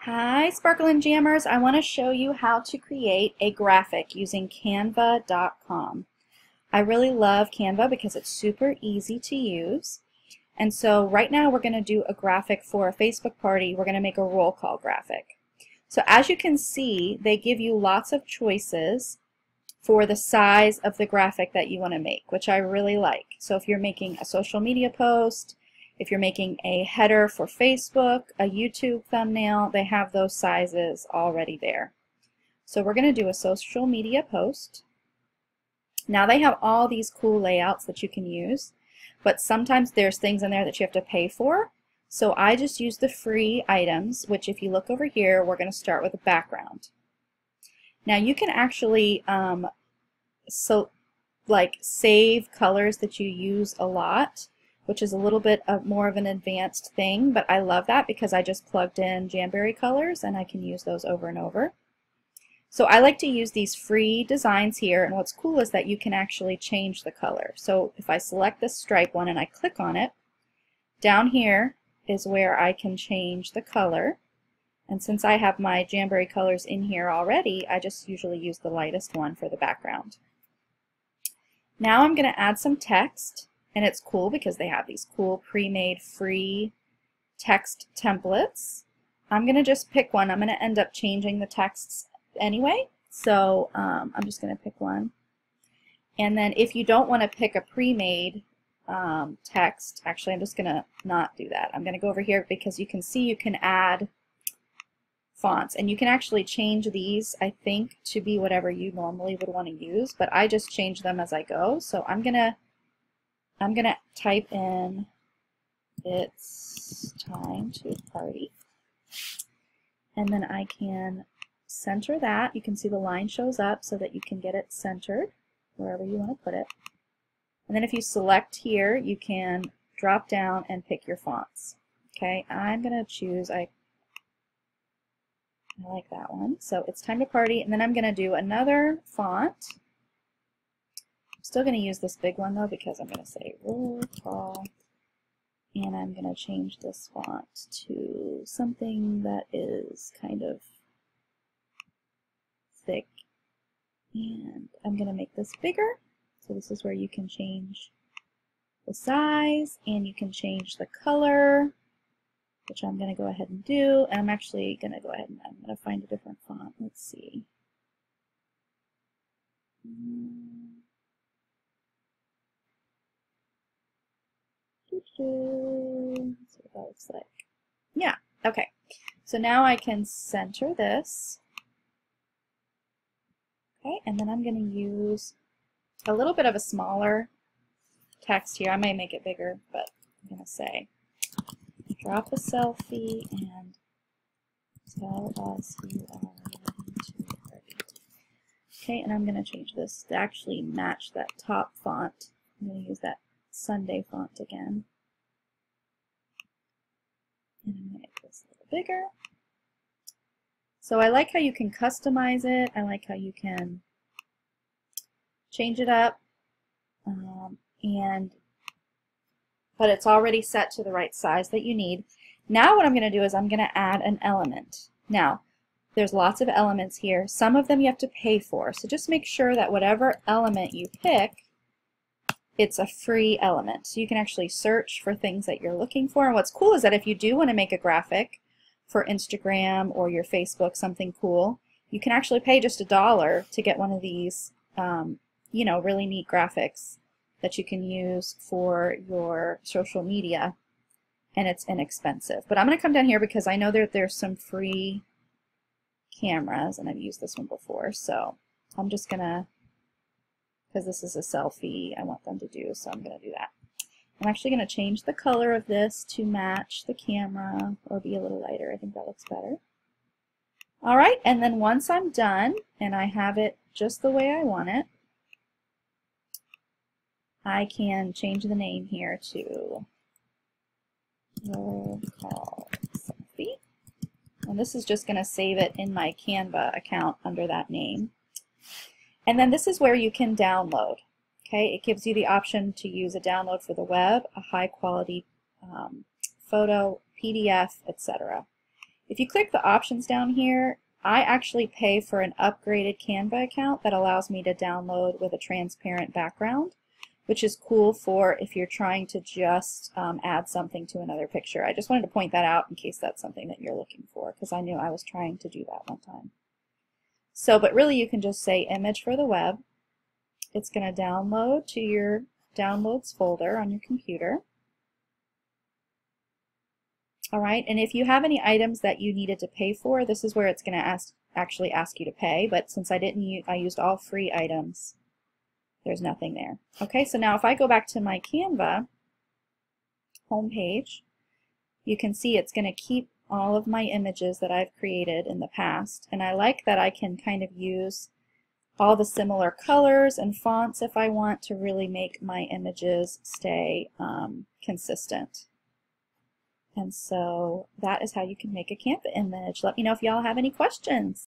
Hi Sparkle Jammers, I want to show you how to create a graphic using canva.com. I really love Canva because it's super easy to use. And so right now we're going to do a graphic for a Facebook party. We're going to make a roll call graphic. So as you can see, they give you lots of choices for the size of the graphic that you want to make, which I really like. So if you're making a social media post, if you're making a header for Facebook, a YouTube thumbnail, they have those sizes already there. So we're going to do a social media post. Now they have all these cool layouts that you can use, but sometimes there's things in there that you have to pay for. So I just use the free items, which if you look over here, we're going to start with a background. Now you can actually save colors that you use a lot, which is a little bit more of an advanced thing, but I love that because I just plugged in Jamberry colors and I can use those over and over. So I like to use these free designs here, and what's cool is that you can actually change the color. So if I select this stripe one and I click on it, down here is where I can change the color. And since I have my Jamberry colors in here already, I just usually use the lightest one for the background. Now I'm going to add some text. And it's cool because they have these cool pre-made free text templates. I'm going to just pick one. I'm going to end up changing the texts anyway. So I'm just going to pick one. And then if you don't want to pick a pre-made text, actually I'm just going to not do that. I'm going to go over here because you can see you can add fonts. And you can actually change these, I think, to be whatever you normally would want to use. But I just change them as I go. So I'm going to type in "It's time to party," and then I can center that. You can see the line shows up so that you can get it centered wherever you want to put it. And then if you select here, you can drop down and pick your fonts. Okay, I'm going to choose, I like that one. So "It's time to party," and then I'm going to do another font. I'm still going to use this big one though because I'm going to say roll call, and I'm going to change this font to something that is kind of thick, and I'm going to make this bigger. So this is where you can change the size and you can change the color, which I'm going to go ahead and do. And I'm actually going to go ahead and I'm going to find a different font. Let's see. Let's see what that looks like. Yeah, okay. So now I can center this. Okay, and then I'm going to use a little bit of a smaller text here. I may make it bigger, but I'm going to say, "Drop a selfie and tell us you are ready to party." Okay, and I'm going to change this to actually match that top font. I'm going to use that Sunday font again. And I'm going to make this a little bigger. So I like how you can customize it. I like how you can change it up. But it's already set to the right size that you need. Now what I'm going to do is I'm going to add an element. Now, there's lots of elements here. Some of them you have to pay for. So just make sure that whatever element you pick, it's a free element. So you can actually search for things that you're looking for. And what's cool is that if you do want to make a graphic for Instagram or your Facebook, something cool, you can actually pay just $1 to get one of these, you know, really neat graphics that you can use for your social media, and it's inexpensive. But I'm going to come down here because I know there's some free cameras, and I've used this one before, so I'm just going to, because this is a selfie I want them to do, so I'm going to do that. I'm actually going to change the color of this to match the camera or be a little lighter. I think that looks better. Alright, and then once I'm done and I have it just the way I want it, I can change the name here to roll call selfie. And this is just going to save it in my Canva account under that name. And then this is where you can download. Okay, it gives you the option to use a download for the web, a high quality photo, PDF, etc. If you click the options down here, I actually pay for an upgraded Canva account that allows me to download with a transparent background, which is cool for if you're trying to just add something to another picture. I just wanted to point that out in case that's something that you're looking for, because I knew I was trying to do that one time. So, but really you can just say image for the web. It's going to download to your downloads folder on your computer. All right, and if you have any items that you needed to pay for, this is where it's going to actually ask you to pay, but since I didn't I used all free items, there's nothing there. Okay, so now if I go back to my Canva homepage, you can see it's going to keep all of my images that I've created in the past, and I like that I can kind of use all the similar colors and fonts if I want to really make my images stay consistent. And so that is how you can make a Canva image. Let me know if y'all have any questions.